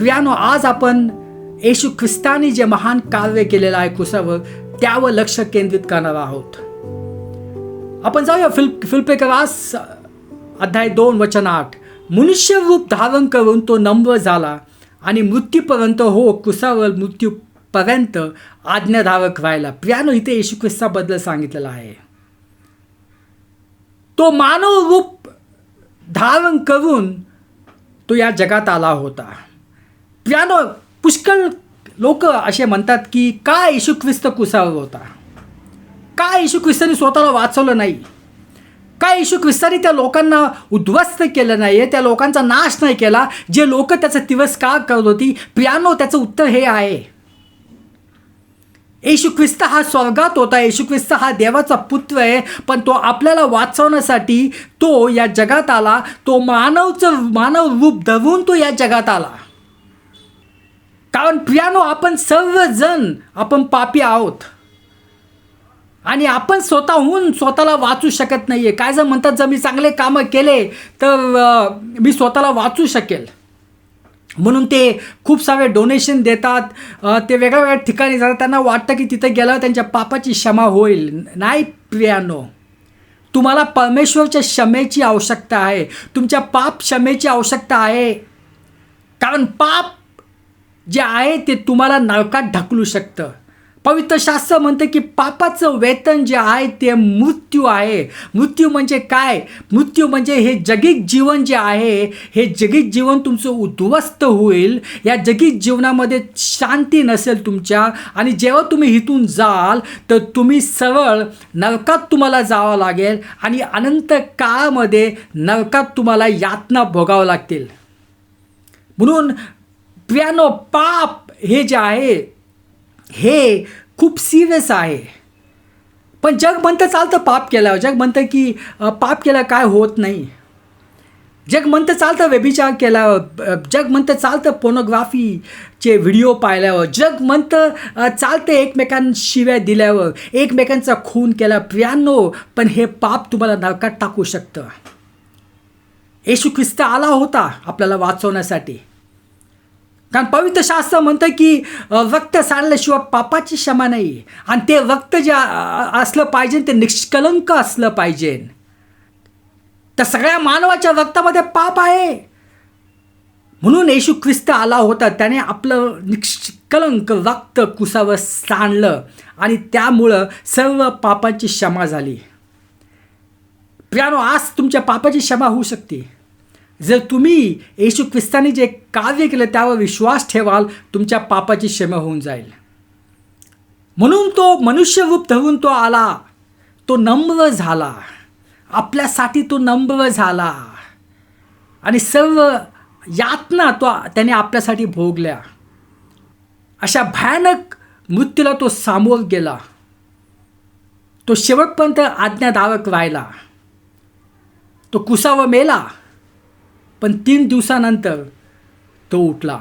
प्रियानो, आज आपण येशू ख्रिस्तानी जे महान कार्य केलेलं आहे क्रूसावर त्यावर लक्ष केंद्रित करणार आहोत. आपण जाऊया फिलिप्पियरास अध्याय 2 वचन 8. मनुष्य रूप धारण करून तो नम्र झाला आणि मृत्यूपर्यंत, हो क्रूसावर मृत्यूपर्यंत आज्ञाधारक राहिला. प्रियानो, इथे येशू ख्रिस्ताबद्दल सांगितलेलं आहे. तो मानव रूप धारण करून तो या जगात आला होता. प्रियानो, पुष्कळ लोक असे म्हणतात की का येशू ख्रिस्त क्रूसावर होता, का येशू ख्रिस्तानी स्वतःला वाचवलं नाही, का येशू ख्रिस्तानी त्या लोकांना उद्ध्वस्त केलं नाही, त्या लोकांचा नाश नाही केला जे लोक त्याचा तिरस्कार करत होती. प्रियानो, त्याचं उत्तर हे आहे, येशू ख्रिस्त हा स्वर्गात होता, येशू ख्रिस्त हा देवाचा पुत्र आहे, पण तो आपल्याला वाचवण्यासाठी तो या जगात आला. तो मानव रूप धरून तो या जगात आला. कारण प्रियानो, आपण सर्वजण आपण पापी आहोत आणि आपण स्वतःहून स्वतःला वाचू शकत नाही आहे. काय जर म्हणतात, जर मी चांगले कामं केले तर मी स्वतःला वाचू शकेल, म्हणून ते खूप सारे डोनेशन देतात, ते वेगळ्या ठिकाणी जातात. त्यांना वाटतं की तिथं गेल्यावर त्यांच्या पापाची क्षमा होईल. नाही प्रियानो, तुम्हाला परमेश्वरच्या क्षमेची आवश्यकता आहे, तुमच्या पाप क्षमेची आवश्यकता आहे. कारण पाप जे आहे ते तुम्हाला नरकात ढकलू शकतं. पवित्र शास्त्र म्हणतं की पापाचं वेतन जे आहे ते मृत्यू आहे. मृत्यू म्हणजे काय? मृत्यू म्हणजे हे जगिक जीवन जे आहे, हे जगिक जीवन तुमचं उद्ध्वस्त होईल. या जगिक जीवनामध्ये शांती नसेल तुमच्या, आणि जेव्हा तुम्ही इथून जाल तर तुम्ही सरळ नरकात तुम्हाला जावं लागेल आणि अनंत काळामध्ये नरकात तुम्हाला यातना भोगावं लागतील. म्हणून प्रियानो, पाप हे जे आहे हे खूप सिरियस आहे. पण जग म्हणतं चालतं पाप केल्यावर, जग म्हणतं की पाप केलं काय होत नाही, जग म्हणतं चालतं व्यभिचार केल्यावर, जग म्हणतं चालतं पोर्नोग्राफीचे व्हिडिओ पाहिल्यावर, जग म्हणतं चालतं एकमेकांशिवाय दिल्यावर, एकमेकांचा खून केला. प्रियानो, पण हे पाप तुम्हाला नरकात टाकू शकतं. येशू ख्रिस्त आला होता आपल्याला वाचवण्यासाठी. कारण पवित्र शास्त्र म्हणतं की रक्त सांडल्याशिवाय पापाची क्षमा नाही, आणि ते रक्त जे असलं पाहिजे ते निष्कलंक असलं पाहिजे. तर सगळ्या मानवाच्या रक्तामध्ये पाप आहे, म्हणून येशू ख्रिस्त आला होता. त्याने आपलं निष्कलंक रक्त क्रूसावर सांडलं आणि त्यामुळं सर्व पापाची क्षमा झाली. प्रियानो, आज तुमच्या पापाची क्षमा होऊ शकते जर तुम्ही येशू ख्रिस्ताने जे कार्य केलं त्यावर विश्वास ठेवाल. तुमच्या पापाची क्षमा होऊन जाईल. म्हणून तो मनुष्य रूप धरून तो आला, तो नम्र झाला, आपल्यासाठी तो नम्र झाला आणि सर्व यातना त्याने आपल्यासाठी भोगल्या. अशा भयानक मृत्यूला तो सामोर गेला. तो शेवटपर्यंत आज्ञाधारक राहिला. तो क्रूसावर मेला, पण 3 दिवसानंतर तो उठला.